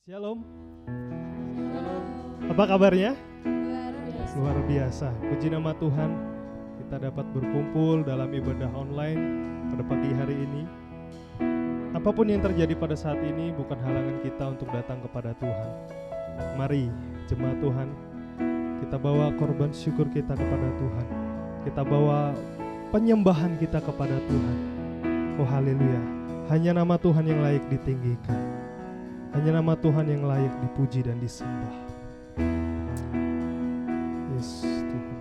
Shalom, Shalom. apa kabarnya? Luar biasa. Luar biasa, puji nama Tuhan. Kita dapat berkumpul dalam ibadah online pada pagi hari ini. Apapun yang terjadi pada saat ini bukan halangan kita untuk datang kepada Tuhan. Mari jemaat Tuhan, kita bawa korban syukur kita kepada Tuhan. Kita bawa penyembahan kita kepada Tuhan. Oh haleluya, hanya nama Tuhan yang layak ditinggikan. Hanya nama Tuhan yang layak dipuji dan disembah. Yes, Tuhan.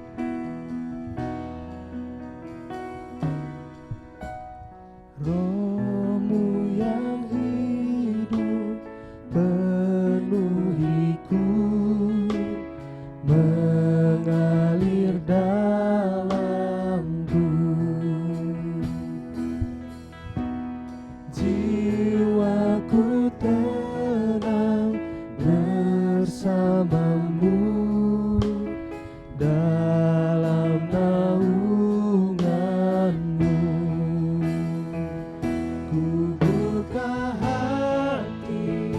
Roh-Mu yang hidup penuhiku, mengalir dalamku. Jiwaku tenang bersamamu dalam naunganmu. Ku buka hati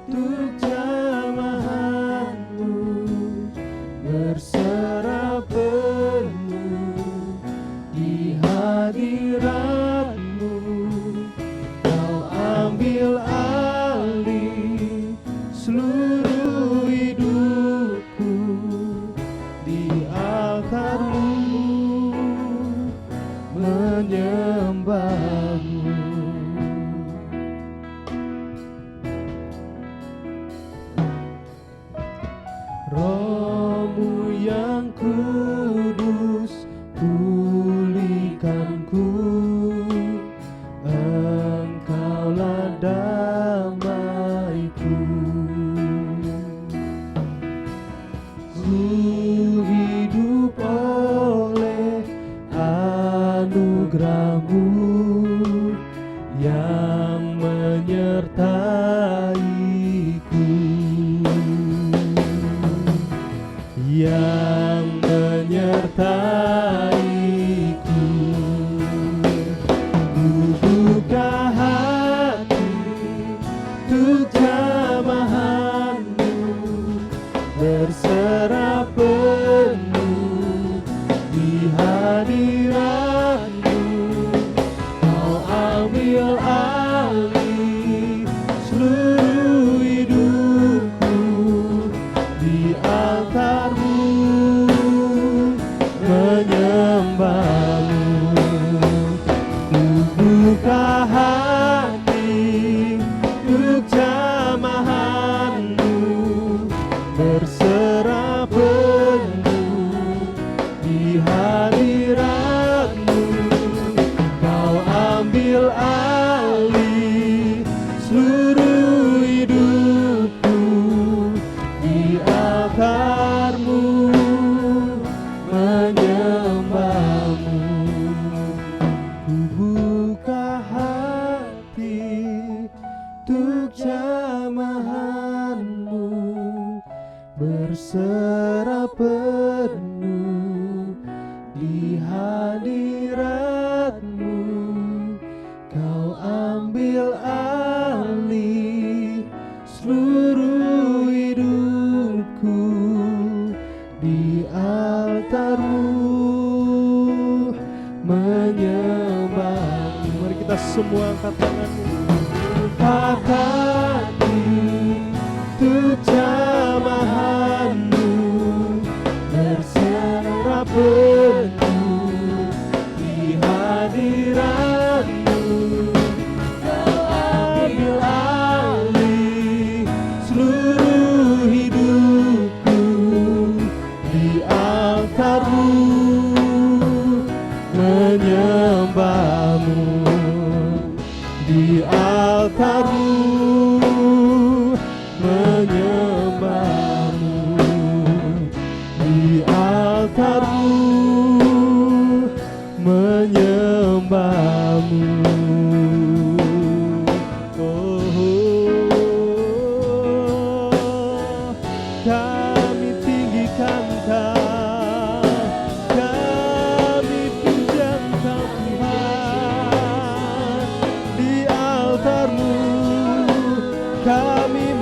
untuk jamahanmu, berserah penuh di hadiratmu. Kau ambil alih seluruh hidupku, di altarmu menyembahmu. Roh-Mu yang kudus pulihkanku, Engkaulah damaiku. Ku hidup oleh anugerah-Mu yang menyertaiku, yang menyertaiku. Ku buka hati untuk jamahanmu, berserah penuh di hadiratmu. Kau ambil alih seluruh hidupku, di altarmu menyembahmu. Ku buka hati untuk jamahanmu, berserah penuh di hadiratmu. Kau ambil alih seluruh hidupku, di altarmu menyembahmu. Ku buka hati untuk jamahanmu, berserah penuh di hadiratmu. Kau ambil alih seluruh hidupku, di altarmu menyembahmu. Mari kita semua angkat tanganmu. Angkat hati untuk jamahanmu, berserah penuh di hadiratmu. Kau ambil alih seluruh hidupku, di altarmu menyembahmu, di altarmu menyembahmu, di altarmu menyembahmu. Oh, kami tinggikan Kau, kami pujian Kau Tuhan, di altarmu kami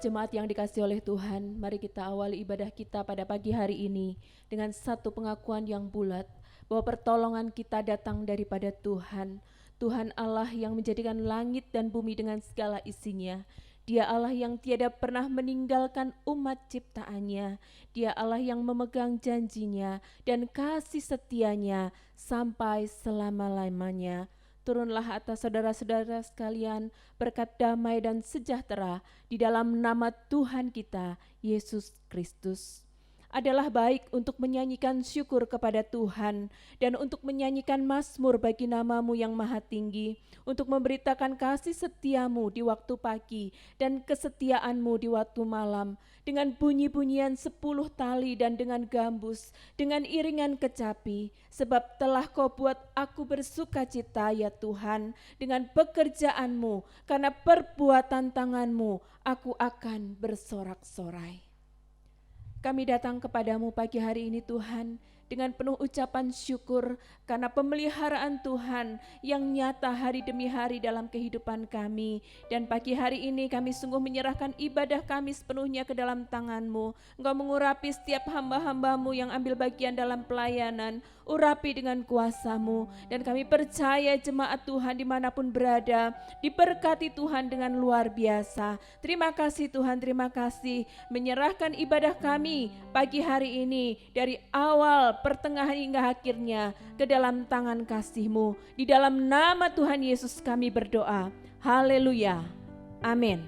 Jemaat yang dikasihi oleh Tuhan, mari kita awali ibadah kita pada pagi hari ini dengan satu pengakuan yang bulat bahwa pertolongan kita datang daripada Tuhan. Tuhan Allah yang menjadikan langit dan bumi dengan segala isinya. Dia Allah yang tiada pernah meninggalkan umat ciptaannya. Dia Allah yang memegang janjinya dan kasih setianya sampai selama-lamanya. Turunlah atas saudara-saudara sekalian berkat damai dan sejahtera di dalam nama Tuhan kita, Yesus Kristus. Adalah baik untuk menyanyikan syukur kepada Tuhan dan untuk menyanyikan mazmur bagi nama-Mu yang maha tinggi, untuk memberitakan kasih setiamu di waktu pagi dan kesetiaan-Mu di waktu malam, dengan bunyi-bunyian 10 tali dan dengan gambus, dengan iringan kecapi, sebab telah Kau buat aku bersuka cita ya Tuhan, dengan pekerjaan-Mu, karena perbuatan tangan-Mu aku akan bersorak-sorai. Kami datang kepadamu pagi hari ini Tuhan dengan penuh ucapan syukur karena pemeliharaan Tuhan yang nyata hari demi hari dalam kehidupan kami. Dan pagi hari ini kami sungguh menyerahkan ibadah kami sepenuhnya ke dalam tangan-Mu. Engkau mengurapi setiap hamba-hamba-Mu yang ambil bagian dalam pelayanan, urapi dengan kuasa-Mu. Dan kami percaya jemaat Tuhan dimanapun berada, diberkati Tuhan dengan luar biasa. Terima kasih Tuhan, terima kasih menyerahkan ibadah kami pagi hari ini dari awal, pertengahan hingga akhirnya ke dalam tangan kasih-Mu. Di dalam nama Tuhan Yesus kami berdoa. Haleluya. Amin.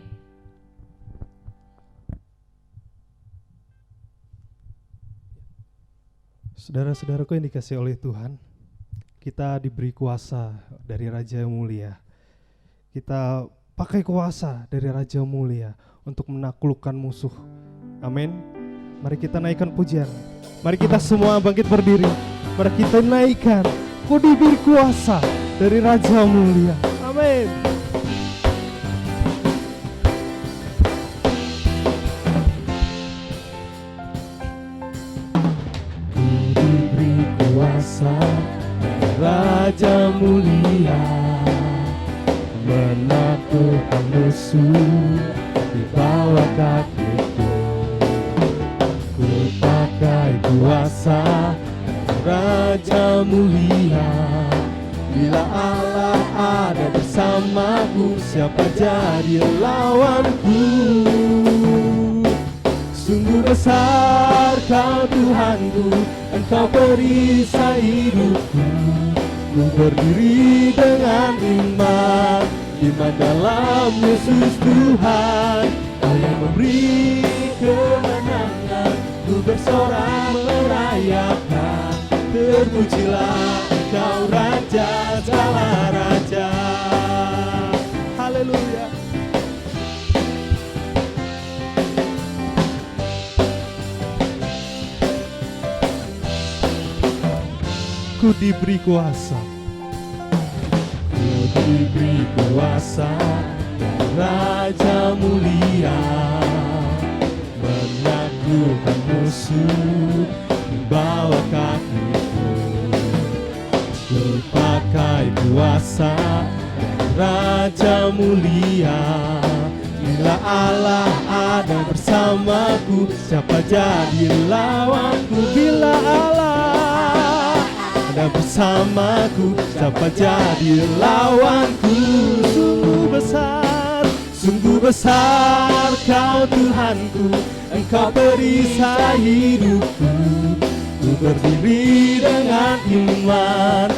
Saudara-saudaraku yang dikasihi oleh Tuhan, kita diberi kuasa dari Raja yang mulia. Kita pakai kuasa dari Raja yang mulia untuk menaklukkan musuh. Amin. Mari kita naikkan pujian. Mari kita semua bangkit berdiri. Mari kita naikkan. Kau diberi kuasa dari Raja yang mulia. Amin. Kuasa Raja mulia menaklukkan musuh di bawah kakiku. Ku pakai kuasa Raja mulia. Bila Allah ada bersamaku, siapa jadi lawanku? Sungguh besar Kau Tuhanku, Engkau perisai hidupku. Ku berdiri dengan iman dalam Yesus Tuhan. Kau yang memberi kemenangan, ku bersorak merayakan. Terpujilah Engkau Raja segala raja. Haleluya. Ku diberi kuasa, ku diberi kuasa dan Raja mulia menaklukkan musuh di bawah kakiku. Ku pakai kuasa dan Raja mulia. Bila Allah ada bersamaku, siapa jadi lawanku? Bila Allah ada bersamaku, siapa jadi lawanku? Sungguh besar Kau Tuhanku, Engkau perisai hidupku. Ku berdiri dengan iman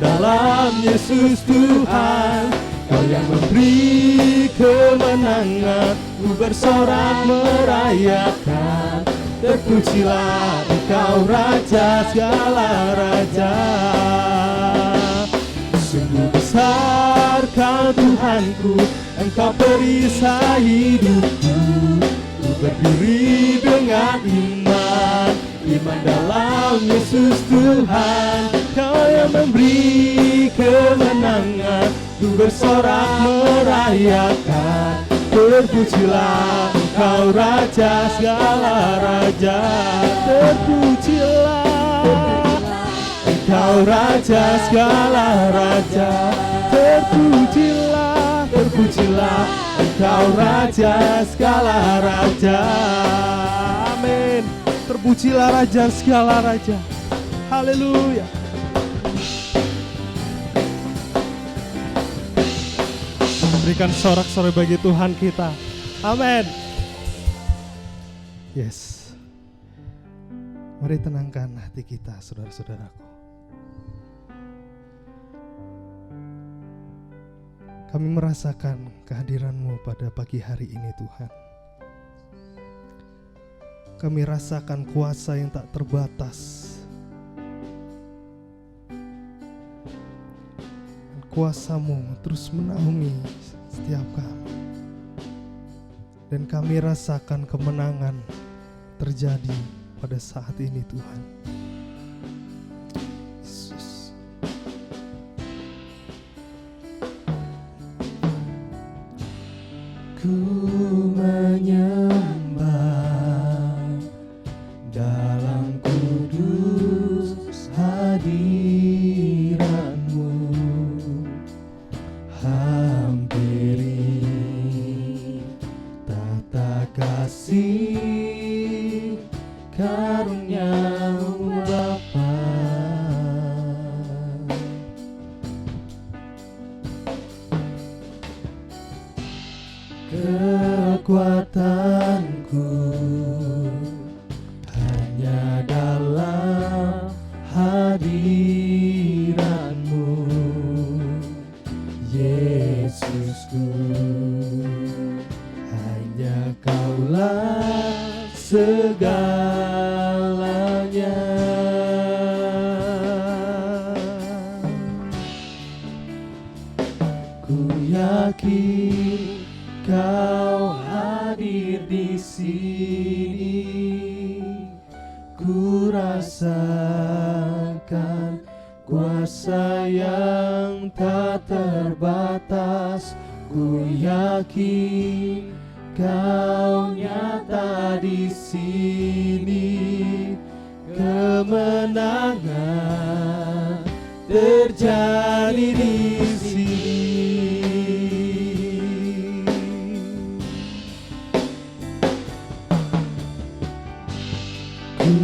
dalam Yesus Tuhan. Kau yang memberi kemenangan, ku bersorak merayakan. Terpujilah Engkau Raja segala raja. Sungguh besar Kau Tuhanku, Engkau perisai hidupku. Ku berdiri dengan iman dalam Yesus Tuhan. Kau yang memberi kemenangan, ku bersorak merayakan. Terpujilah Engkau Raja segala raja. Terpujilah Engkau Raja segala raja. Terpujilah terpujilah Engkau Raja segala raja. Amin. Terpujilah Raja segala raja. Haleluya. Berikan sorak-sorai bagi Tuhan kita. Amin. Yes. Mari tenangkan hati kita, saudara-saudaraku. Kami merasakan kehadiran-Mu pada pagi hari ini, Tuhan. Kami rasakan kuasa yang tak terbatas. Dan kuasa-Mu terus menaungi setiap kami. Dan kami rasakan kemenangan terjadi pada saat ini, Tuhan. Yesus. Ku menyembah dalam kudus hadirat-Mu, hampiri tata kasih karunia-Mu Bapa. Kekuatanku hanya dalam hadirat-Mu, Yesusku. Hanya Kaulah segalanya. Ku yakin Kau hadir di sini. Ku rasakan kuasa yang tak terbatas. Ku yakin Kau nyata di sini. Kemenangan terjadi di sini. Ku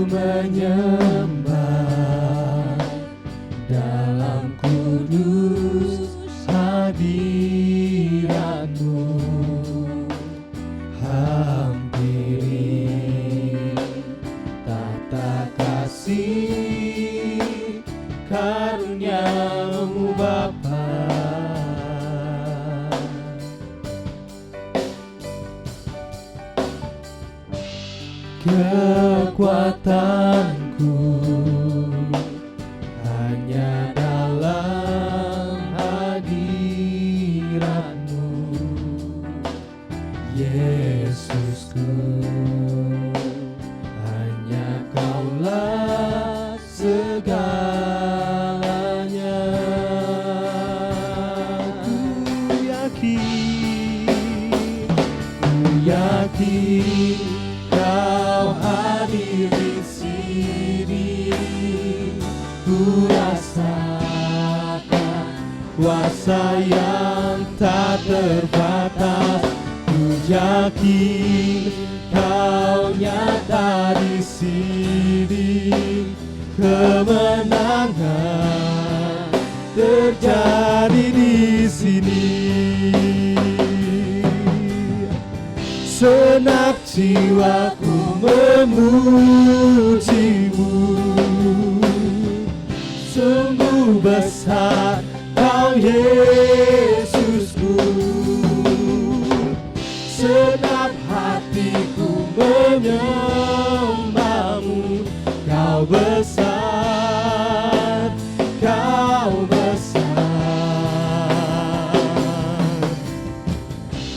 menyembah dalam kudus hadirat-Mu, hampiri tata kasih karunia-Mu Bapa. Kekuatanku hanya dalam hadirat-Mu, Yesusku. Hanya Kaulah segalanya. Ku yakin Kau hadir di sini. Ku rasakan kuasa yang tak terbatas. Ku yakin Kau nyata di sini. Kemenangan terjadi di sini. Segenap jiwaku memuji-Mu. Sungguh besar Kau Yesusku. Segenap hatiku menyembah-Mu. Kau besar, Kau besar.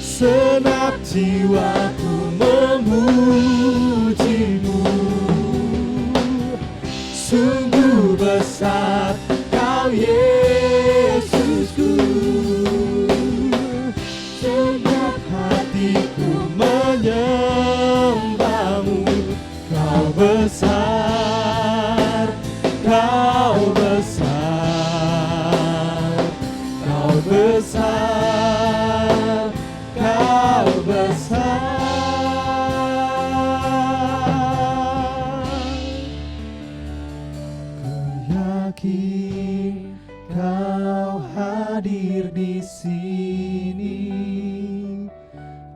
Segenap jiwaku memuji-Mu. Sungguh besar Kau Yesusku. Segenap hatiku menyembah-Mu. Kau besar, Kau besar, Kau besar. yakin Kau hadir di sini.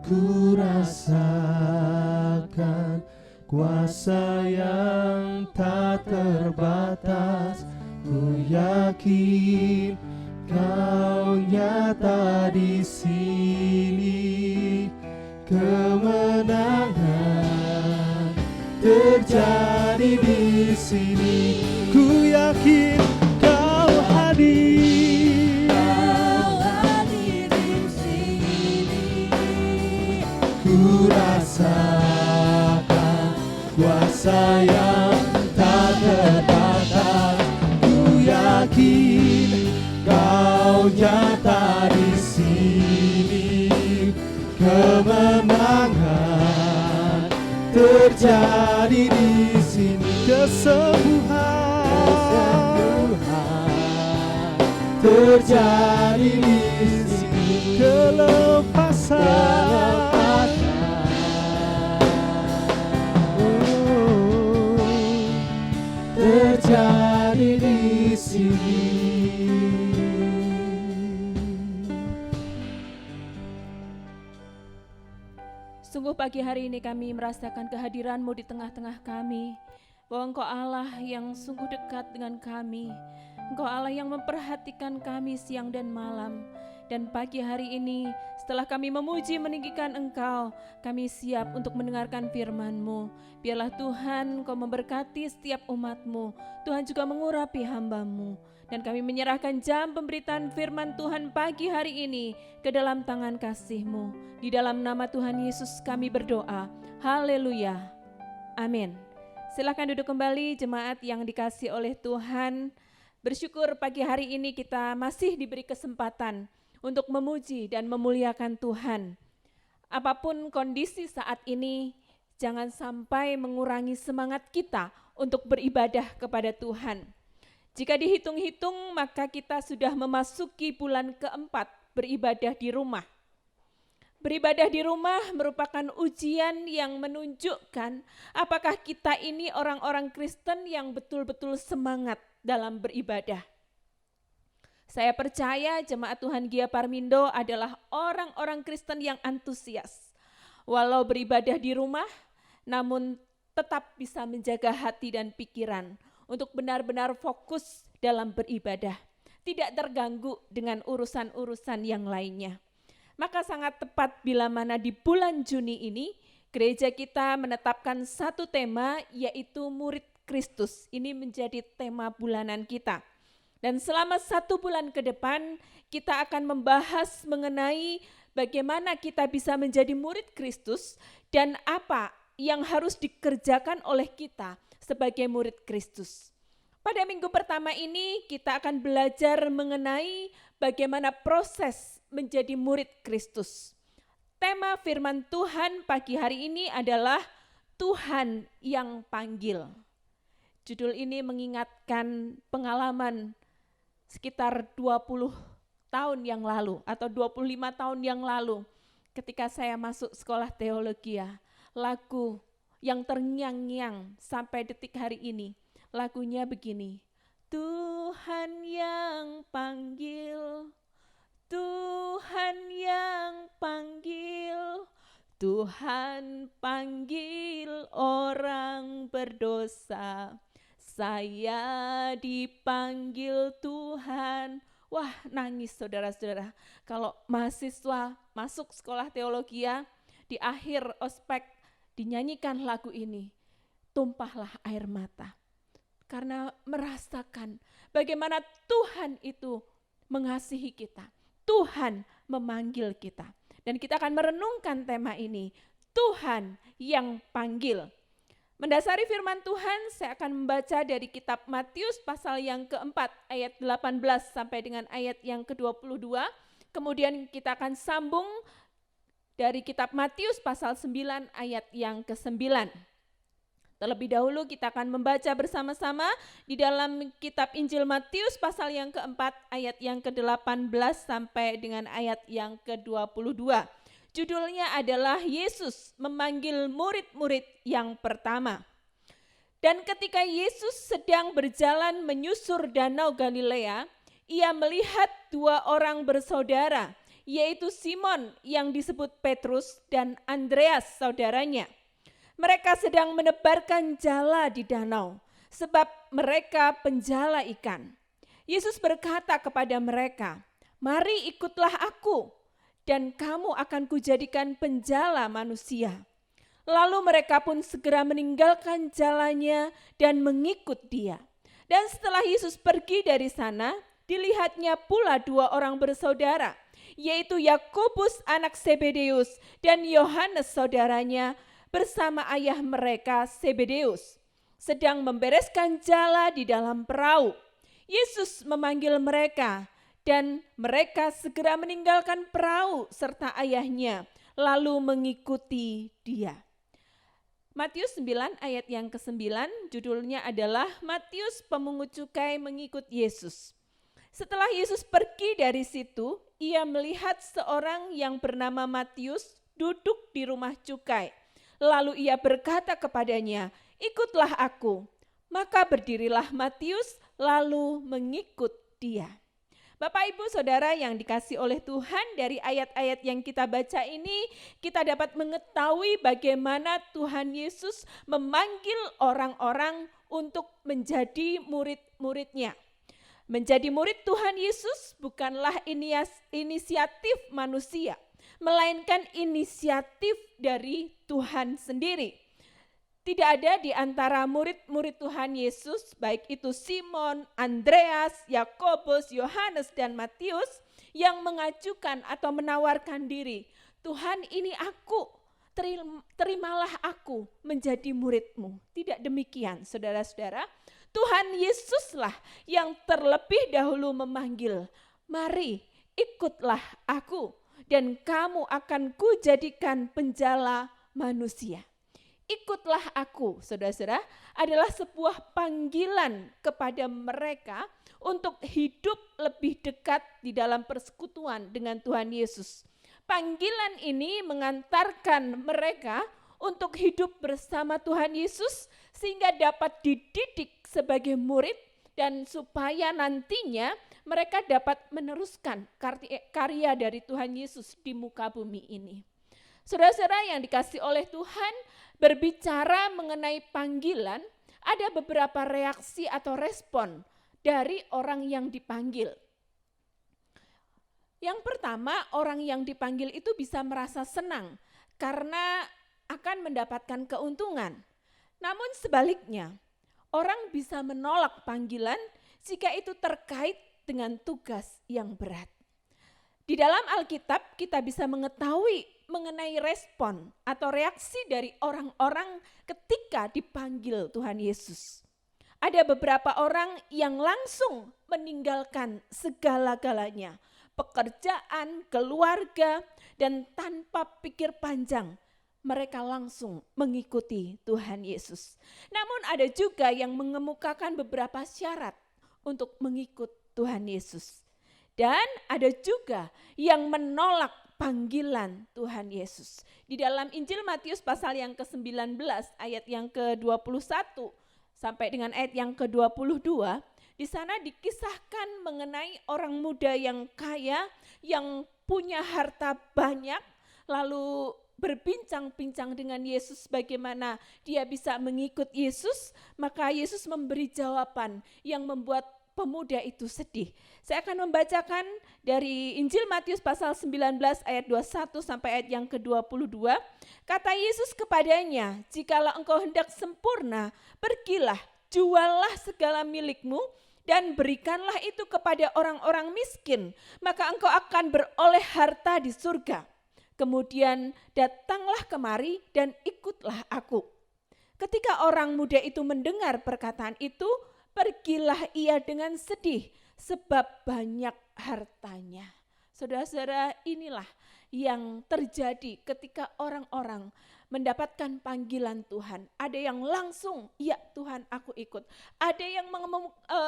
Ku rasakan kuasa yang tak terbatas. Ku yakin Kau nyata di sini. Kemenangan terjadi di sini. Ku yakin Kau hadir. Kau hadir di sini. Ku rasakan kuasa yang tak terbatas. Ku yakin Kau nyata di sini. Kemenangan terjadi di sini. Kesembuhan terjadi di sini. Kelepasan terjadi di sini. Sungguh pagi hari ini kami merasakan kehadiran-Mu di tengah-tengah kami, bahwa Engkau Allah yang sungguh dekat dengan kami. Engkau Allah yang memperhatikan kami siang dan malam. Dan pagi hari ini setelah kami memuji meninggikan Engkau, kami siap untuk mendengarkan firman-Mu. Biarlah Tuhan Engkau memberkati setiap umat-Mu. Tuhan juga mengurapi hamba-Mu. Dan kami menyerahkan jam pemberitaan firman Tuhan pagi hari ini ke dalam tangan kasih-Mu. Di dalam nama Tuhan Yesus kami berdoa. Haleluya. Amin. Silakan duduk kembali jemaat yang dikasihi oleh Tuhan. Bersyukur pagi hari ini kita masih diberi kesempatan untuk memuji dan memuliakan Tuhan. Apapun kondisi saat ini, jangan sampai mengurangi semangat kita untuk beribadah kepada Tuhan. Jika dihitung-hitung, maka kita sudah memasuki bulan keempat beribadah di rumah. Beribadah di rumah merupakan ujian yang menunjukkan apakah kita ini orang-orang Kristen yang betul-betul semangat dalam beribadah. Saya percaya jemaat Tuhan Gia Parmindo adalah orang-orang Kristen yang antusias. Walau beribadah di rumah, namun tetap bisa menjaga hati dan pikiran untuk benar-benar fokus dalam beribadah, tidak terganggu dengan urusan-urusan yang lainnya. Maka sangat tepat bila mana di bulan Juni ini, gereja kita menetapkan satu tema, yaitu murid Kristus. Ini menjadi tema bulanan kita. Dan selama 1 bulan ke depan, kita akan membahas mengenai bagaimana kita bisa menjadi murid Kristus dan apa yang harus dikerjakan oleh kita sebagai murid Kristus. Pada minggu pertama ini kita akan belajar mengenai bagaimana proses menjadi murid Kristus. Tema firman Tuhan pagi hari ini adalah Tuhan yang panggil. Judul ini mengingatkan pengalaman sekitar 20 tahun yang lalu atau 25 tahun yang lalu ketika saya masuk sekolah teologi. Lagu yang terngiang-ngiang sampai detik hari ini. Lagunya begini, Tuhan yang panggil, Tuhan yang panggil, Tuhan panggil orang berdosa, saya dipanggil Tuhan. Wah, nangis saudara-saudara. Kalau mahasiswa masuk sekolah teologi, di akhir ospek dinyanyikan lagu ini, tumpahlah air mata. Karena merasakan bagaimana Tuhan itu mengasihi kita. Tuhan memanggil kita. Dan kita akan merenungkan tema ini, Tuhan yang panggil. Mendasari firman Tuhan, saya akan membaca dari kitab Matius pasal yang keempat, ayat 18 sampai dengan ayat yang ke-22. Kemudian kita akan sambung dari kitab Matius pasal 9 ayat yang ke-9. Terlebih dahulu kita akan membaca bersama-sama di dalam kitab Injil Matius pasal yang keempat ayat yang ke-18 sampai dengan ayat yang ke-22. Judulnya adalah Yesus memanggil murid-murid yang pertama. Dan ketika Yesus sedang berjalan menyusur danau Galilea, ia melihat dua orang bersaudara, yaitu Simon yang disebut Petrus dan Andreas saudaranya. Mereka sedang menebarkan jala di danau, sebab mereka penjala ikan. Yesus berkata kepada mereka, "Mari ikutlah aku, dan kamu akan kujadikan penjala manusia." Lalu mereka pun segera meninggalkan jalannya dan mengikut dia. Dan setelah Yesus pergi dari sana, dilihatnya pula dua orang bersaudara, yaitu Yakobus anak Zebedeus dan Yohanes saudaranya bersama ayah mereka Zebedeus, sedang membereskan jala di dalam perahu. Yesus memanggil mereka, dan mereka segera meninggalkan perahu serta ayahnya, lalu mengikuti dia. Matius 9 ayat yang ke-9 judulnya adalah Matius pemungut cukai mengikut Yesus. Setelah Yesus pergi dari situ, ia melihat seorang yang bernama Matius duduk di rumah cukai. Lalu ia berkata kepadanya, "Ikutlah aku." Maka berdirilah Matius lalu mengikut dia. Bapak, Ibu, Saudara yang dikasihi oleh Tuhan, dari ayat-ayat yang kita baca ini, kita dapat mengetahui bagaimana Tuhan Yesus memanggil orang-orang untuk menjadi murid-muridnya. Menjadi murid Tuhan Yesus bukanlah inisiatif manusia, melainkan inisiatif dari Tuhan sendiri. Tidak ada di antara murid-murid Tuhan Yesus, baik itu Simon, Andreas, Yakobus, Yohanes, dan Matius, yang mengajukan atau menawarkan diri. "Tuhan, ini aku, terimalah aku menjadi murid-Mu." Tidak demikian, saudara-saudara. Tuhan Yesuslah yang terlebih dahulu memanggil, "Mari, ikutlah aku, dan kamu akan kujadikan penjala manusia." Ikutlah aku, saudara-saudara, adalah sebuah panggilan kepada mereka untuk hidup lebih dekat di dalam persekutuan dengan Tuhan Yesus. Panggilan ini mengantarkan mereka untuk hidup bersama Tuhan Yesus sehingga dapat dididik sebagai murid dan supaya nantinya mereka dapat meneruskan karya dari Tuhan Yesus di muka bumi ini. Saudara-saudara yang dikasihi oleh Tuhan, berbicara mengenai panggilan, ada beberapa reaksi atau respon dari orang yang dipanggil. Yang pertama, orang yang dipanggil itu bisa merasa senang karena akan mendapatkan keuntungan. Namun sebaliknya, orang bisa menolak panggilan jika itu terkait dengan tugas yang berat. Di dalam Alkitab kita bisa mengetahui mengenai respon atau reaksi dari orang-orang ketika dipanggil Tuhan Yesus. Ada beberapa orang yang langsung meninggalkan segala-galanya, pekerjaan, keluarga, dan tanpa pikir panjang, mereka langsung mengikuti Tuhan Yesus. Namun ada juga yang mengemukakan beberapa syarat untuk mengikut Tuhan Yesus. Dan ada juga yang menolak panggilan Tuhan Yesus. Di dalam Injil Matius pasal yang ke-19 ayat yang ke-21 sampai dengan ayat yang ke-22, di sana dikisahkan mengenai orang muda yang kaya, yang punya harta banyak, lalu berbincang-bincang dengan Yesus bagaimana dia bisa mengikut Yesus, maka Yesus memberi jawaban yang membuat pemuda itu sedih. Saya akan membacakan dari Injil Matius pasal 19 ayat 21 sampai ayat yang ke-22. Kata Yesus kepadanya, "Jikalau engkau hendak sempurna, pergilah, juallah segala milikmu dan berikanlah itu kepada orang-orang miskin, maka engkau akan beroleh harta di surga. Kemudian datanglah kemari dan ikutlah aku." Ketika orang muda itu mendengar perkataan itu, pergilah ia dengan sedih sebab banyak hartanya. Saudara-saudara, inilah yang terjadi ketika orang-orang mendapatkan panggilan Tuhan. Ada yang langsung, ya Tuhan aku ikut. Ada yang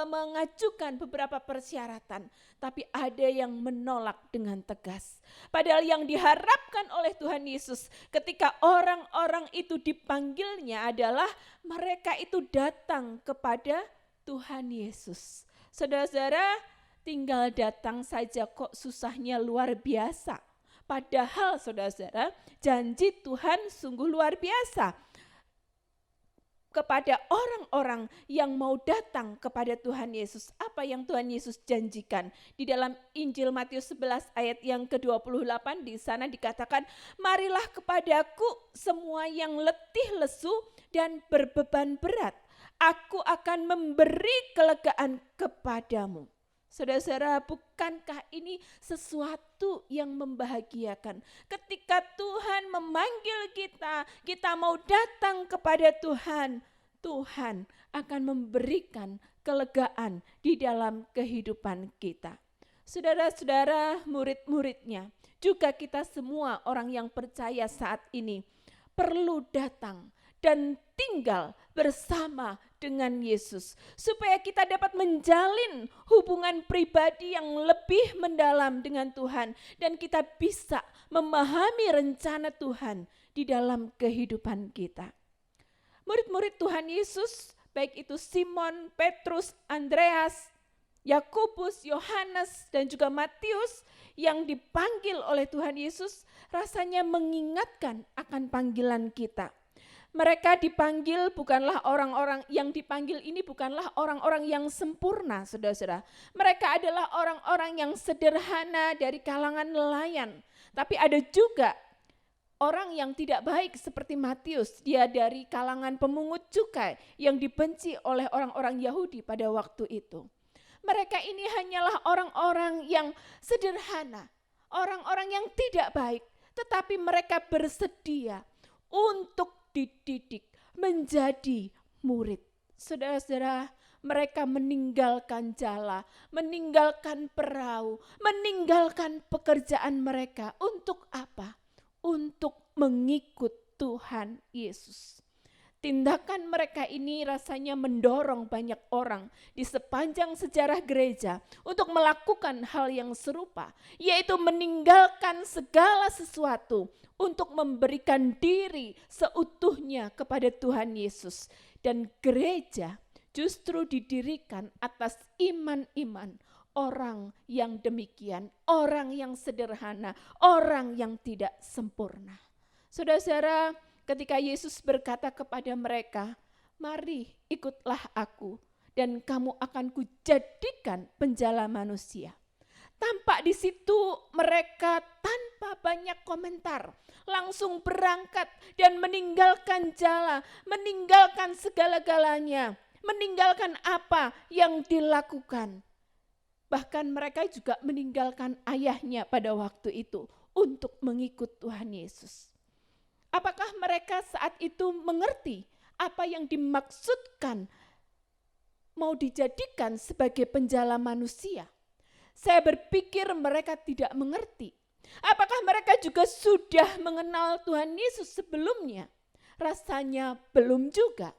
mengajukan beberapa persyaratan, tapi ada yang menolak dengan tegas. Padahal yang diharapkan oleh Tuhan Yesus ketika orang-orang itu dipanggilnya adalah mereka itu datang kepada Tuhan Yesus. Saudara-saudara, tinggal datang saja kok susahnya luar biasa. Padahal saudara-saudara, janji Tuhan sungguh luar biasa kepada orang-orang yang mau datang kepada Tuhan Yesus. Apa yang Tuhan Yesus janjikan? Di dalam Injil Matius 11 ayat yang ke-28 di sana dikatakan, marilah kepadaku semua yang letih lesu dan berbeban berat. Aku akan memberi kelegaan kepadamu. Saudara-saudara, bukankah ini sesuatu yang membahagiakan? Ketika Tuhan memanggil kita, kita mau datang kepada Tuhan, Tuhan akan memberikan kelegaan di dalam kehidupan kita. Saudara-saudara, murid-muridnya, juga kita semua orang yang percaya saat ini perlu datang dan tinggal bersama dengan Yesus, supaya kita dapat menjalin hubungan pribadi yang lebih mendalam dengan Tuhan, dan kita bisa memahami rencana Tuhan di dalam kehidupan kita. Murid-murid Tuhan Yesus, baik itu Simon, Petrus, Andreas, Yakobus, Yohanes, dan juga Matius yang dipanggil oleh Tuhan Yesus, rasanya mengingatkan akan panggilan kita. Mereka dipanggil bukanlah orang-orang yang dipanggil ini bukanlah orang-orang yang sempurna, saudara-saudara. Mereka adalah orang-orang yang sederhana dari kalangan nelayan. Tapi ada juga orang yang tidak baik seperti Matius. Dia dari kalangan pemungut cukai yang dibenci oleh orang-orang Yahudi pada waktu itu. Mereka ini hanyalah orang-orang yang sederhana, orang-orang yang tidak baik. Tetapi mereka bersedia untuk dididik menjadi murid. Saudara-saudara, mereka meninggalkan jala, meninggalkan perahu, meninggalkan pekerjaan mereka. Untuk apa? Untuk mengikut Tuhan Yesus. Tindakan mereka ini rasanya mendorong banyak orang di sepanjang sejarah gereja untuk melakukan hal yang serupa, yaitu meninggalkan segala sesuatu untuk memberikan diri seutuhnya kepada Tuhan Yesus. Dan gereja justru didirikan atas iman-iman orang yang demikian, orang yang sederhana, orang yang tidak sempurna. Saudara-saudara, ketika Yesus berkata kepada mereka, mari ikutlah aku dan kamu akan kujadikan penjala manusia. Tampak di situ mereka tanpa banyak komentar, langsung berangkat dan meninggalkan jala, meninggalkan segala-galanya, meninggalkan apa yang dilakukan. Bahkan mereka juga meninggalkan ayahnya pada waktu itu untuk mengikut Tuhan Yesus. Apakah mereka saat itu mengerti apa yang dimaksudkan mau dijadikan sebagai penjala manusia? Saya berpikir mereka tidak mengerti. Apakah mereka juga sudah mengenal Tuhan Yesus sebelumnya? Rasanya belum juga.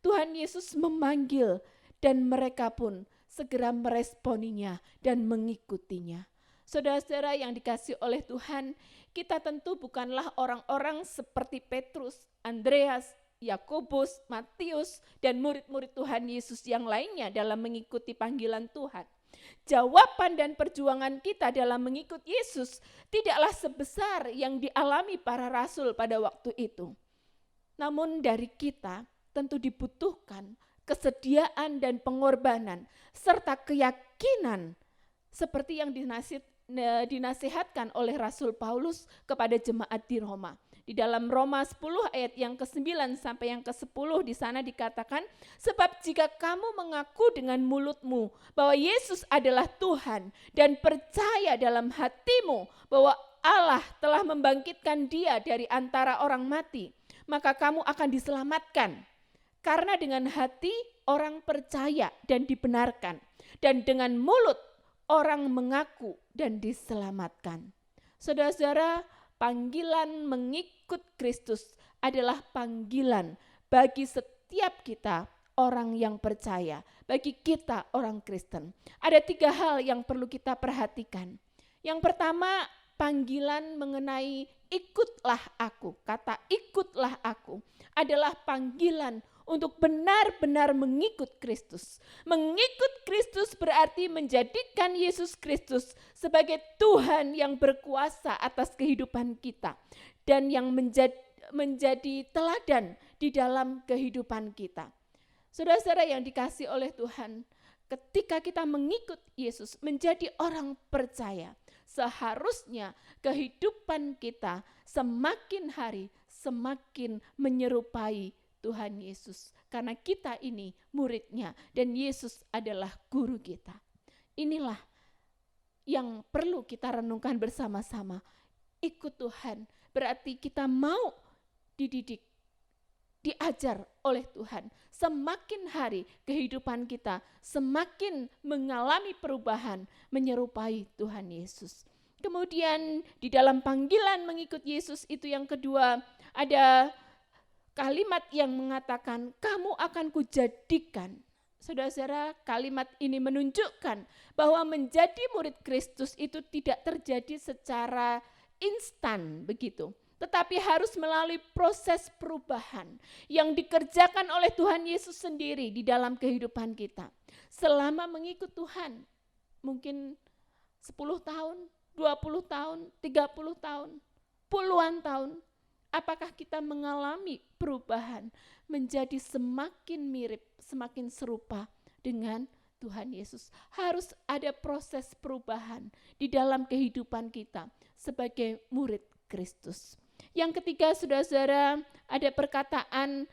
Tuhan Yesus memanggil dan mereka pun segera meresponinya dan mengikutinya. Saudara-saudara yang dikasihi oleh Tuhan, kita tentu bukanlah orang-orang seperti Petrus, Andreas, Yakobus, Matius, dan murid-murid Tuhan Yesus yang lainnya dalam mengikuti panggilan Tuhan. Jawaban dan perjuangan kita dalam mengikut Yesus tidaklah sebesar yang dialami para rasul pada waktu itu. Namun dari kita tentu dibutuhkan kesediaan dan pengorbanan serta keyakinan seperti yang dinasihatkan oleh Rasul Paulus kepada jemaat di Roma. Di dalam Roma 10 ayat yang ke-9 sampai yang ke-10 di sana dikatakan, sebab jika kamu mengaku dengan mulutmu bahwa Yesus adalah Tuhan dan percaya dalam hatimu bahwa Allah telah membangkitkan dia dari antara orang mati, maka kamu akan diselamatkan. Karena dengan hati orang percaya dan dibenarkan, dan dengan mulut orang mengaku dan diselamatkan. Saudara-saudara, panggilan mengikut Kristus adalah panggilan bagi setiap kita orang yang percaya, bagi kita orang Kristen. Ada 3 hal yang perlu kita perhatikan. Yang pertama, panggilan mengenai ikutlah aku. Kata ikutlah aku adalah panggilan untuk benar-benar mengikut Kristus. Mengikut Kristus berarti menjadikan Yesus Kristus sebagai Tuhan yang berkuasa atas kehidupan kita dan yang menjadi teladan di dalam kehidupan kita. Saudara-saudara yang dikasihi oleh Tuhan, ketika kita mengikut Yesus menjadi orang percaya, seharusnya kehidupan kita semakin hari semakin menyerupai Tuhan Yesus. Karena kita ini muridnya dan Yesus adalah guru kita. Inilah yang perlu kita renungkan bersama-sama. Ikut Tuhan berarti kita mau dididik, diajar oleh Tuhan. Semakin hari kehidupan kita semakin mengalami perubahan menyerupai Tuhan Yesus. Kemudian di dalam panggilan mengikut Yesus itu yang kedua, ada kalimat yang mengatakan kamu akan kujadikan. Saudara-saudara, kalimat ini menunjukkan bahwa menjadi murid Kristus itu tidak terjadi secara instan begitu. Tetapi harus melalui proses perubahan yang dikerjakan oleh Tuhan Yesus sendiri di dalam kehidupan kita. Selama mengikut Tuhan, mungkin 10 tahun, 20 tahun, 30 tahun, puluhan tahun, apakah kita mengalami perubahan menjadi semakin mirip, semakin serupa dengan Tuhan Yesus? Harus ada proses perubahan di dalam kehidupan kita sebagai murid Kristus. Yang ketiga, saudara-saudara, ada perkataan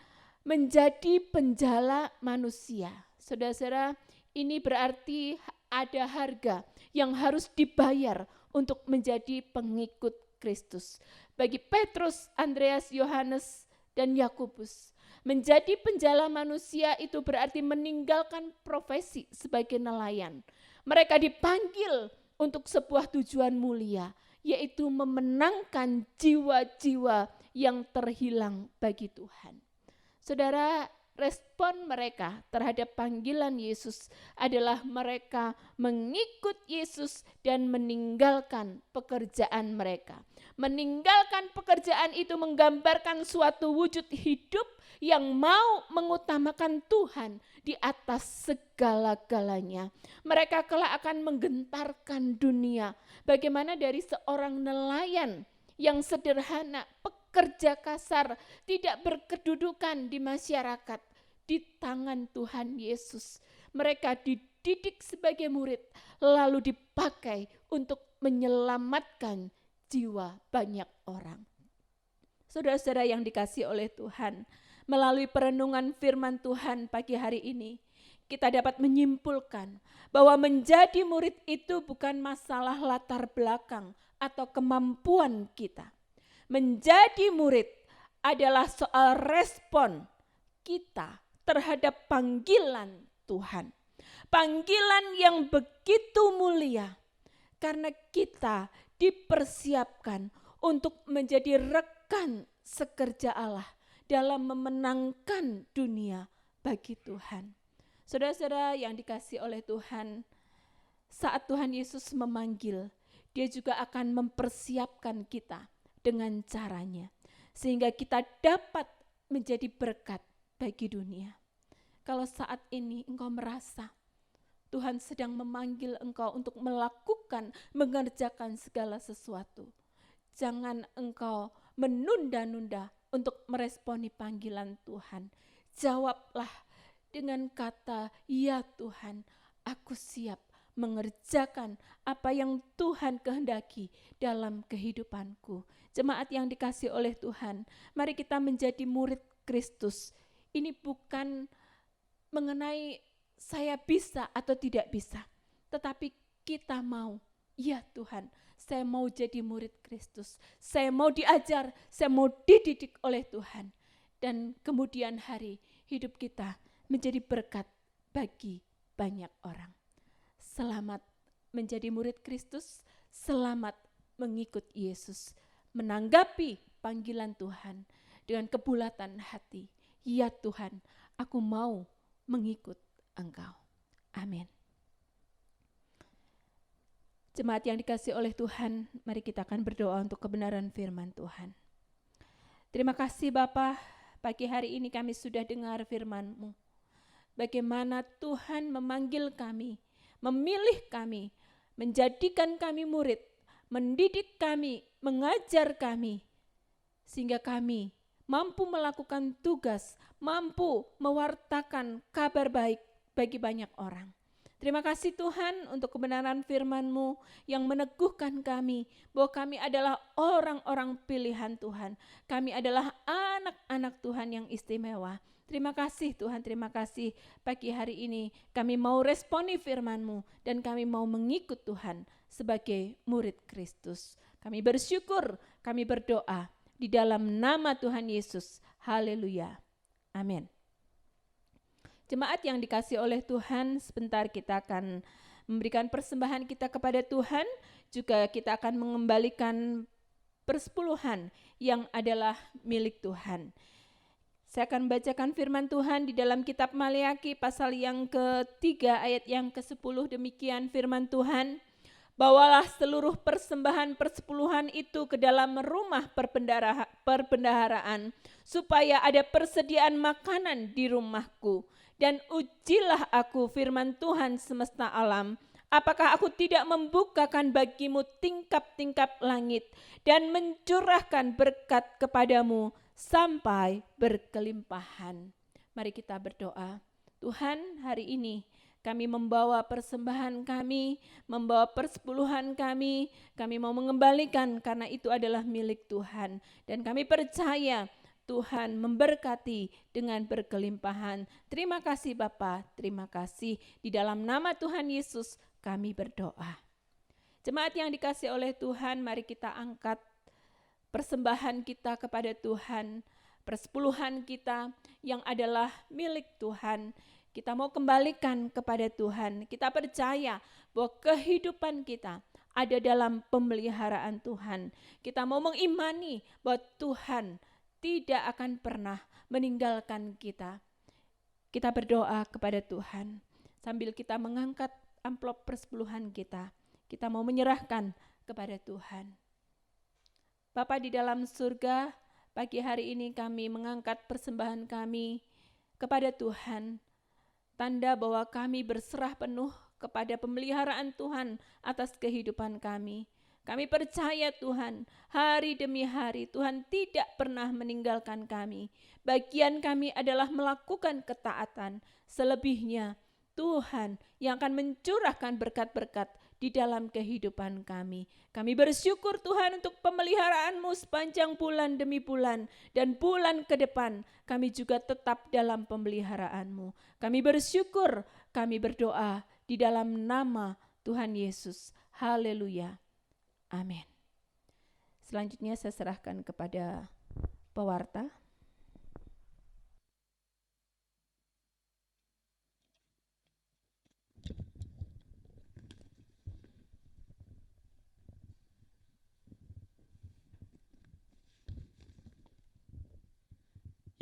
menjadi penjala manusia. Saudara-saudara, ini berarti ada harga yang harus dibayar untuk menjadi pengikut Kristus. Bagi Petrus, Andreas, Yohanes, dan Yakobus, menjadi penjala manusia itu berarti meninggalkan profesi sebagai nelayan. Mereka dipanggil untuk sebuah tujuan mulia, yaitu memenangkan jiwa-jiwa yang terhilang bagi Tuhan. Saudara, respon mereka terhadap panggilan Yesus adalah mereka mengikut Yesus dan meninggalkan pekerjaan mereka. Meninggalkan pekerjaan itu menggambarkan suatu wujud hidup yang mau mengutamakan Tuhan di atas segala-galanya. Mereka kelak akan menggentarkan dunia. Bagaimana dari seorang nelayan yang sederhana, pekerja kasar, tidak berkedudukan di masyarakat, di tangan Tuhan Yesus. Mereka dididik sebagai murid, lalu dipakai untuk menyelamatkan jiwa banyak orang. Saudara-saudara yang dikasihi oleh Tuhan, melalui perenungan firman Tuhan pagi hari ini, kita dapat menyimpulkan bahwa menjadi murid itu bukan masalah latar belakang atau kemampuan kita. Menjadi murid adalah soal respon kita terhadap panggilan Tuhan. Panggilan yang begitu mulia karena kita dipersiapkan untuk menjadi rekan sekerja Allah dalam memenangkan dunia bagi Tuhan. Saudara-saudara yang dikasihi oleh Tuhan, saat Tuhan Yesus memanggil, Dia juga akan mempersiapkan kita dengan caranya, sehingga kita dapat menjadi berkat bagi dunia. Kalau saat ini engkau merasa Tuhan sedang memanggil engkau untuk melakukan, mengerjakan segala sesuatu, jangan engkau menunda-nunda untuk meresponi panggilan Tuhan. Jawablah dengan kata, ya Tuhan, aku siap mengerjakan apa yang Tuhan kehendaki dalam kehidupanku. Jemaat yang dikasihi oleh Tuhan, mari kita menjadi murid Kristus. Ini bukan mengenai saya bisa atau tidak bisa, tetapi kita mau, ya Tuhan, saya mau jadi murid Kristus. Saya mau diajar, saya mau dididik oleh Tuhan. Dan kemudian hari hidup kita menjadi berkat bagi banyak orang. Selamat menjadi murid Kristus, selamat mengikut Yesus, menanggapi panggilan Tuhan, dengan kebulatan hati. Ya Tuhan, aku mau mengikut Engkau. Amin. Jemaat yang dikasihi oleh Tuhan, mari kita akan berdoa untuk kebenaran firman Tuhan. Terima kasih Bapa, pagi hari ini kami sudah dengar firman-Mu. Bagaimana Tuhan memanggil kami, memilih kami, menjadikan kami murid, mendidik kami, mengajar kami, sehingga kami mampu melakukan tugas, mampu mewartakan kabar baik bagi banyak orang. Terima kasih Tuhan untuk kebenaran firman-Mu yang meneguhkan kami bahwa kami adalah orang-orang pilihan Tuhan. Kami adalah anak-anak Tuhan yang istimewa. Terima kasih Tuhan, terima kasih pagi hari ini kami mau responi firman-Mu dan kami mau mengikut Tuhan sebagai murid Kristus. Kami bersyukur, kami berdoa di dalam nama Tuhan Yesus. Haleluya. Amin. Jemaat yang dikasihi oleh Tuhan, sebentar kita akan memberikan persembahan kita kepada Tuhan, juga kita akan mengembalikan persepuluhan yang adalah milik Tuhan. Saya akan bacakan firman Tuhan di dalam kitab Maleakhi pasal yang ke-3 ayat yang ke-10. Demikian firman Tuhan, bawalah seluruh persembahan persepuluhan itu ke dalam rumah perbendaharaan, supaya ada persediaan makanan di rumahku. Dan ujilah aku, firman Tuhan semesta alam, apakah aku tidak membukakan bagimu tingkap-tingkap langit dan mencurahkan berkat kepadamu sampai berkelimpahan. Mari kita berdoa. Tuhan, hari ini kami membawa persembahan kami, membawa persepuluhan kami mau mengembalikan karena itu adalah milik Tuhan. Dan kami percaya Tuhan memberkati dengan berkelimpahan. Terima kasih Bapa, terima kasih. Di dalam nama Tuhan Yesus kami berdoa. Jemaat yang dikasihi oleh Tuhan, mari kita angkat persembahan kita kepada Tuhan. Persepuluhan kita yang adalah milik Tuhan, kita mau kembalikan kepada Tuhan. Kita percaya bahwa kehidupan kita ada dalam pemeliharaan Tuhan. Kita mau mengimani bahwa Tuhan tidak akan pernah meninggalkan kita. Kita berdoa kepada Tuhan sambil kita mengangkat amplop persepuluhan kita. Kita mau menyerahkan kepada Tuhan. Bapa di dalam surga, pagi hari ini kami mengangkat persembahan kami kepada Tuhan. Tanda bahwa kami berserah penuh kepada pemeliharaan Tuhan atas kehidupan kami. Kami percaya Tuhan, hari demi hari Tuhan tidak pernah meninggalkan kami. Bagian kami adalah melakukan ketaatan. Selebihnya Tuhan yang akan mencurahkan berkat-berkat di dalam kehidupan kami. Kami bersyukur Tuhan untuk pemeliharaan-Mu sepanjang bulan demi bulan. Dan bulan ke depan kami juga tetap dalam pemeliharaan-Mu. Kami bersyukur, kami berdoa di dalam nama Tuhan Yesus. Haleluya. Amin. Selanjutnya saya serahkan kepada pewarta.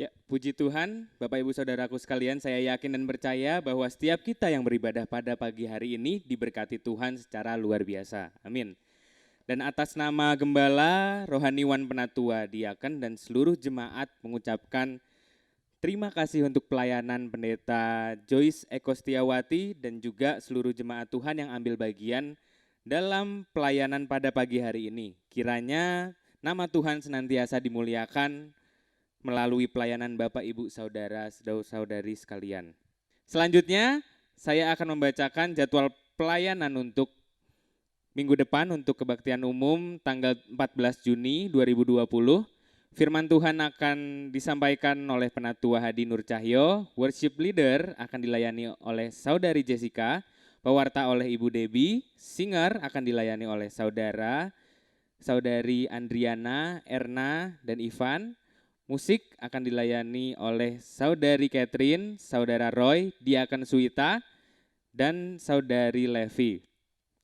Ya, puji Tuhan, Bapak Ibu Saudaraku sekalian, saya yakin dan percaya bahwa setiap kita yang beribadah pada pagi hari ini diberkati Tuhan secara luar biasa. Amin. Dan atas nama Gembala, Rohaniwan Penatua, Diaken, dan seluruh jemaat mengucapkan terima kasih untuk pelayanan Pendeta Joyce Eko Setiawati dan juga seluruh jemaat Tuhan yang ambil bagian dalam pelayanan pada pagi hari ini. Kiranya nama Tuhan senantiasa dimuliakan melalui pelayanan Bapak, Ibu, Saudara, Saudari sekalian. Selanjutnya, saya akan membacakan jadwal pelayanan untuk minggu depan untuk kebaktian umum tanggal 14 Juni 2020. Firman Tuhan akan disampaikan oleh Penatua Hadi Nur Cahyo, worship leader akan dilayani oleh Saudari Jessica, pewarta oleh Ibu Debbie, singer akan dilayani oleh Saudari Andriana, Erna, dan Ivan. Musik akan dilayani oleh Saudari Catherine, Saudara Roy, Diaken Suita, dan Saudari Levi.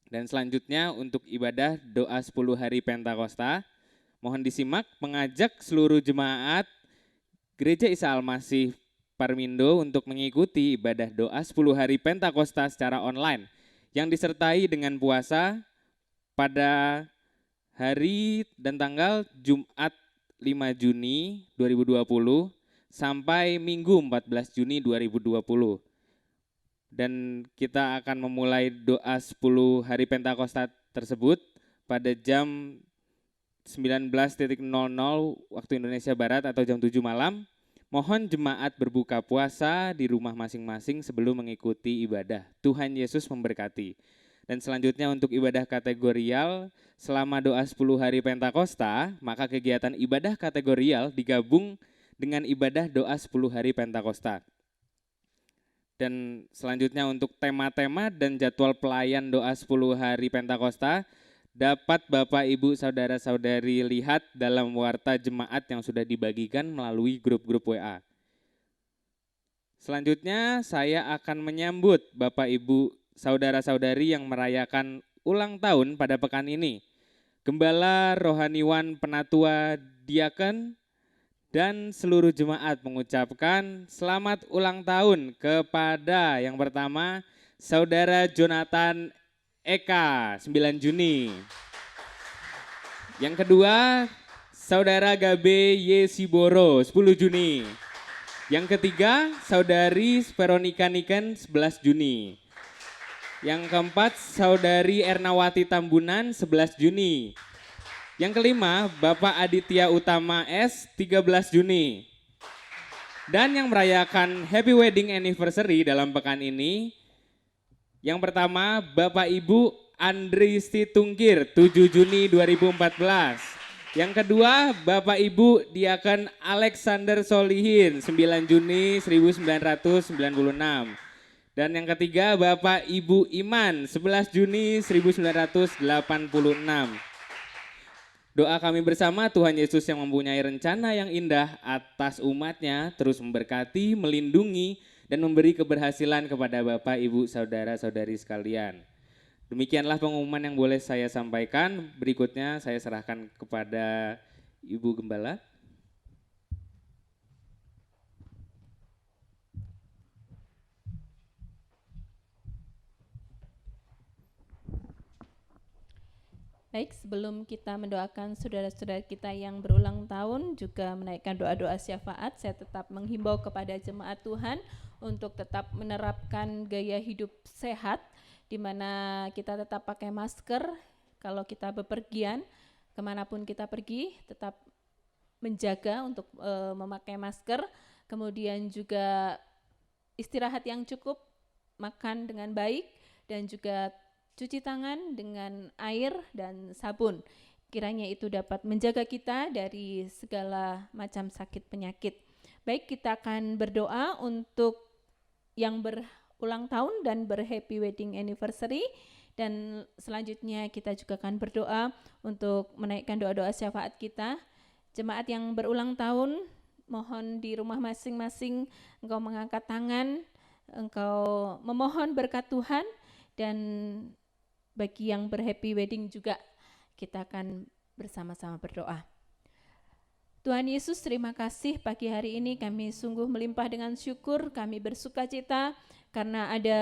Dan selanjutnya untuk ibadah doa 10 hari Pentakosta, mohon disimak mengajak seluruh jemaat Gereja Isa Al-Masih Parmindo untuk mengikuti ibadah doa 10 hari Pentakosta secara online yang disertai dengan puasa pada hari dan tanggal Jumat 5 Juni 2020 sampai Minggu 14 Juni 2020. Dan kita akan memulai doa 10 hari Pentakosta tersebut pada jam 19.00 waktu Indonesia Barat atau jam 7 malam. Mohon jemaat berbuka puasa di rumah masing-masing sebelum mengikuti ibadah. Tuhan Yesus memberkati. Dan selanjutnya untuk ibadah kategorial, selama doa 10 hari Pentakosta, maka kegiatan ibadah kategorial digabung dengan ibadah doa 10 hari Pentakosta. Dan selanjutnya untuk tema-tema dan jadwal pelayan doa 10 hari Pentakosta, dapat Bapak, Ibu, Saudara-saudari lihat dalam warta jemaat yang sudah dibagikan melalui grup-grup WA. Selanjutnya saya akan menyambut Bapak, Ibu, Saudara-saudari yang merayakan ulang tahun pada pekan ini. Gembala Rohaniwan Penatua Diaken dan seluruh jemaat mengucapkan selamat ulang tahun kepada yang pertama Saudara Jonathan Eka 9 Juni. Yang kedua, Saudara Gabe Yesiboro 10 Juni. Yang ketiga, Saudari Veronica Niken 11 Juni. Yang keempat, Saudari Ernawati Tambunan 11 Juni. Yang kelima, Bapak Aditya Utama S 13 Juni. Dan yang merayakan Happy Wedding Anniversary dalam pekan ini, yang pertama, Bapak Ibu Andri Situngkir 7 Juni 2014. Yang kedua, Bapak Ibu Diaken Alexander Solihin 9 Juni 1996. Dan yang ketiga, Bapak Ibu Iman 11 Juni 1986. Doa kami bersama, Tuhan Yesus yang mempunyai rencana yang indah atas umatnya terus memberkati, melindungi, dan memberi keberhasilan kepada Bapak, Ibu, Saudara-saudari sekalian. Demikianlah pengumuman yang boleh saya sampaikan. Berikutnya saya serahkan kepada Ibu Gembala. Baik, sebelum kita mendoakan saudara-saudara kita yang berulang tahun, juga menaikkan doa-doa syafaat, saya tetap menghimbau kepada jemaat Tuhan untuk tetap menerapkan gaya hidup sehat, di mana kita tetap pakai masker kalau kita bepergian, kemanapun kita pergi, tetap menjaga untuk memakai masker, kemudian juga istirahat yang cukup, makan dengan baik, dan juga cuci tangan dengan air dan sabun. Kiranya itu dapat menjaga kita dari segala macam sakit penyakit. Baik, kita akan berdoa untuk yang berulang tahun dan berhappy wedding anniversary. Dan selanjutnya kita juga akan berdoa untuk menaikkan doa-doa syafaat kita. Jemaat yang berulang tahun, mohon di rumah masing-masing engkau mengangkat tangan, engkau memohon berkat Tuhan, dan bagi yang berhappy wedding juga kita akan bersama-sama berdoa. Tuhan Yesus, terima kasih pagi hari ini kami sungguh melimpah dengan syukur, kami bersukacita karena ada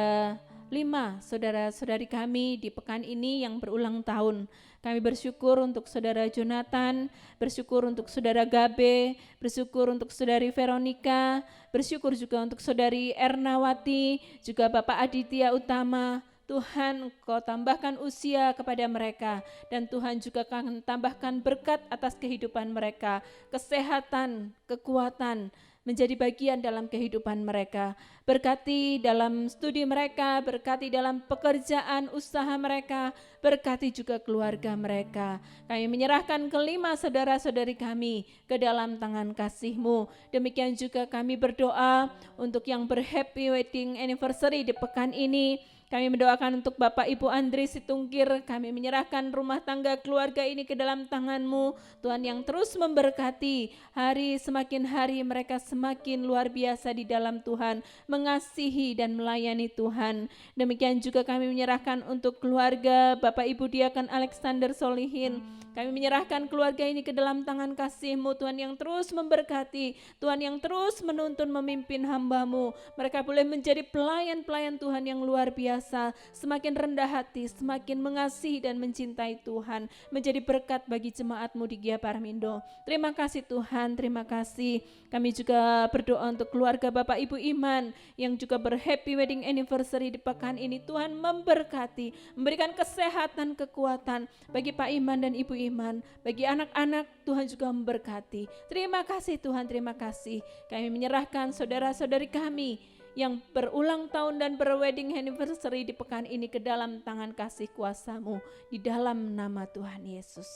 5 saudara-saudari kami di pekan ini yang berulang tahun. Kami bersyukur untuk saudara Jonathan, bersyukur untuk saudara Gabe, bersyukur untuk saudari Veronica, bersyukur juga untuk saudari Ernawati, juga Bapak Aditya Utama. Tuhan, Engkau tambahkan usia kepada mereka, dan Tuhan juga akan tambahkan berkat atas kehidupan mereka, kesehatan, kekuatan, menjadi bagian dalam kehidupan mereka. Berkati dalam studi mereka, berkati dalam pekerjaan usaha mereka, berkati juga keluarga mereka. Kami menyerahkan ke-5 saudara-saudari kami ke dalam tangan kasih-Mu. Demikian juga kami berdoa untuk yang berhappy wedding anniversary di pekan ini. Kami mendoakan untuk Bapak Ibu Andri Situngkir, kami menyerahkan rumah tangga keluarga ini ke dalam tangan-Mu. Tuhan yang terus memberkati, hari semakin hari mereka semakin semakin luar biasa di dalam Tuhan, mengasihi dan melayani Tuhan. Demikian juga kami menyerahkan untuk keluarga Bapak Ibu Diakon Alexander Solihin. Kami menyerahkan keluarga ini ke dalam tangan kasih-Mu, Tuhan, yang terus memberkati, Tuhan, yang terus menuntun memimpin hamba-Mu. Mereka boleh menjadi pelayan-pelayan Tuhan yang luar biasa, semakin rendah hati, semakin mengasihi dan mencintai Tuhan, menjadi berkat bagi jemaat-Mu di Gia Parmindo. Terima kasih Tuhan, terima kasih. Kami juga berdoa untuk keluarga Bapak Ibu Iman yang juga berhappy wedding anniversary di pekan ini. Tuhan memberkati, memberikan kesehatan, kekuatan bagi Pak Iman dan Ibu Iman, bagi anak-anak Tuhan juga memberkati. Terima kasih Tuhan, terima kasih. Kami menyerahkan saudara-saudari kami yang berulang tahun dan berwedding anniversary di pekan ini ke dalam tangan kasih kuasa-Mu di dalam nama Tuhan Yesus.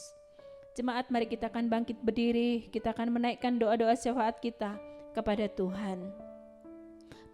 Jemaat, mari kita akan bangkit berdiri, kita akan menaikkan doa-doa syafaat kita kepada Tuhan.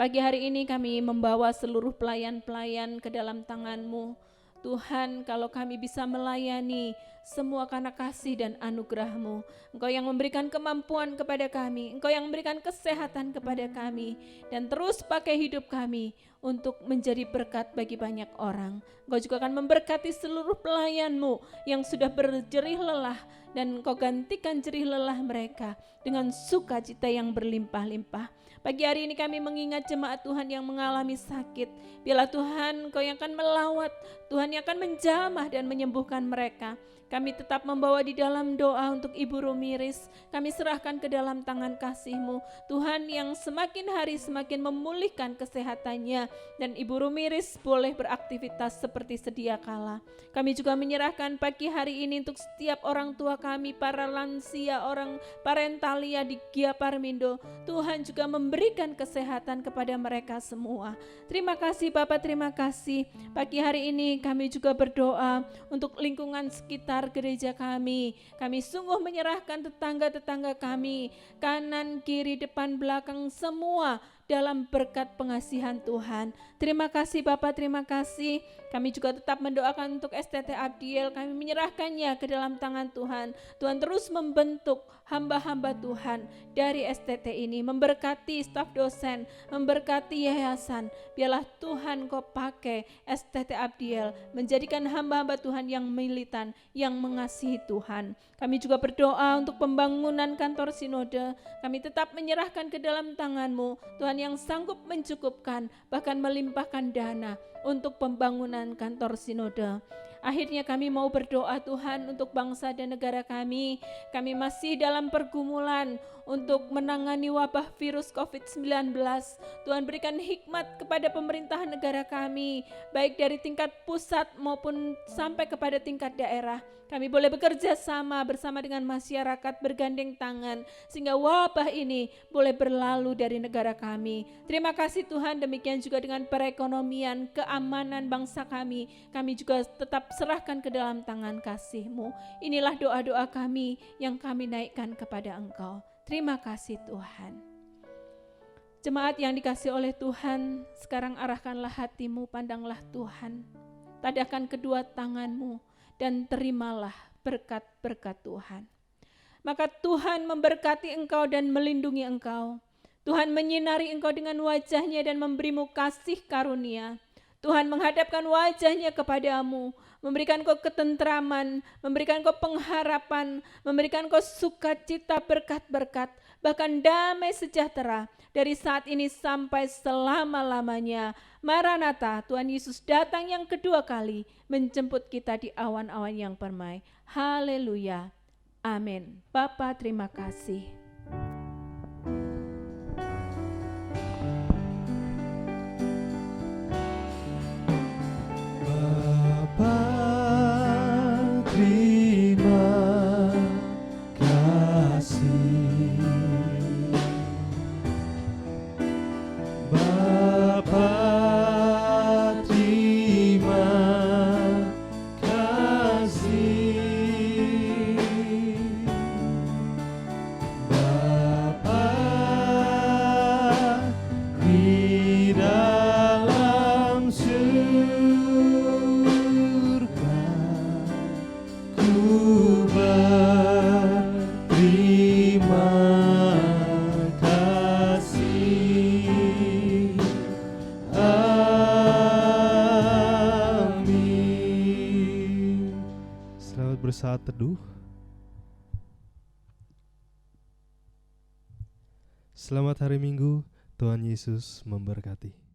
Pagi hari ini kami membawa seluruh pelayan-pelayan ke dalam tangan-Mu. Tuhan, kalau kami bisa melayani semua karena kasih dan anugerah-Mu. Engkau yang memberikan kemampuan kepada kami, Engkau yang memberikan kesehatan kepada kami, dan terus pakai hidup kami untuk menjadi berkat bagi banyak orang. Engkau juga akan memberkati seluruh pelayan-Mu yang sudah berjerih lelah, dan Engkau gantikan jerih lelah mereka dengan sukacita yang berlimpah-limpah. Pagi hari ini kami mengingat jemaat Tuhan yang mengalami sakit. Biarlah Tuhan, Engkau yang akan melawat, Tuhan yang akan menjamah dan menyembuhkan mereka. Kami tetap membawa di dalam doa untuk Ibu Rumiris. Kami serahkan ke dalam tangan kasih-Mu. Tuhan yang semakin hari semakin memulihkan kesehatannya, dan Ibu Rumiris boleh beraktivitas seperti sedia kala. Kami juga menyerahkan pagi hari ini untuk setiap orang tua kami, para lansia, orang parentalia di Gia Parmindo. Tuhan juga memberikan kesehatan kepada mereka semua. Terima kasih Bapak, terima kasih. Pagi hari ini kami juga berdoa untuk lingkungan sekitar gereja kami. Kami sungguh menyerahkan tetangga-tetangga kami, kanan, kiri, depan, belakang, semua dalam berkat pengasihan Tuhan. Terima kasih Bapak, terima kasih. Kami juga tetap mendoakan untuk STT Abdiel. Kami menyerahkannya ke dalam tangan Tuhan. Tuhan terus membentuk hamba-hamba Tuhan dari STT ini, memberkati staf dosen, memberkati yayasan. Biarlah Tuhan Kau pakai STT Abdiel menjadikan hamba-hamba Tuhan yang militan, yang mengasihi Tuhan. Kami juga berdoa untuk pembangunan kantor sinode. Kami tetap menyerahkan ke dalam tangan-Mu, Tuhan yang sanggup mencukupkan, bahkan melimpahkan dana untuk pembangunan kantor sinode. Akhirnya kami mau berdoa Tuhan untuk bangsa dan negara kami. Kami masih dalam pergumulan untuk menangani wabah virus COVID-19. Tuhan berikan hikmat kepada pemerintahan negara kami, baik dari tingkat pusat maupun sampai kepada tingkat daerah. Kami boleh bekerja sama bersama dengan masyarakat, bergandeng tangan, sehingga wabah ini boleh berlalu dari negara kami. Terima kasih Tuhan, demikian juga dengan perekonomian, keamanan bangsa kami. Kami juga tetap serahkan ke dalam tangan kasih-Mu. Inilah doa-doa kami yang kami naikkan kepada Engkau. Terima kasih Tuhan. Jemaat yang dikasihi oleh Tuhan, sekarang arahkanlah hatimu, pandanglah Tuhan. Tadahkan kedua tanganmu dan terimalah berkat-berkat Tuhan. Maka Tuhan memberkati engkau dan melindungi engkau. Tuhan menyinari engkau dengan wajah-Nya dan memberimu kasih karunia. Tuhan menghadapkan wajah-Nya kepadamu, memberikan kau ketentraman, memberikan kau pengharapan, memberikan kau sukacita, berkat-berkat, bahkan damai sejahtera dari saat ini sampai selama-lamanya. Maranatha, Tuhan Yesus datang yang kedua kali menjemput kita di awan-awan yang permai. Haleluya. Amin. Bapa, terima kasih. saat teduh. Selamat hari Minggu, Tuhan Yesus memberkati.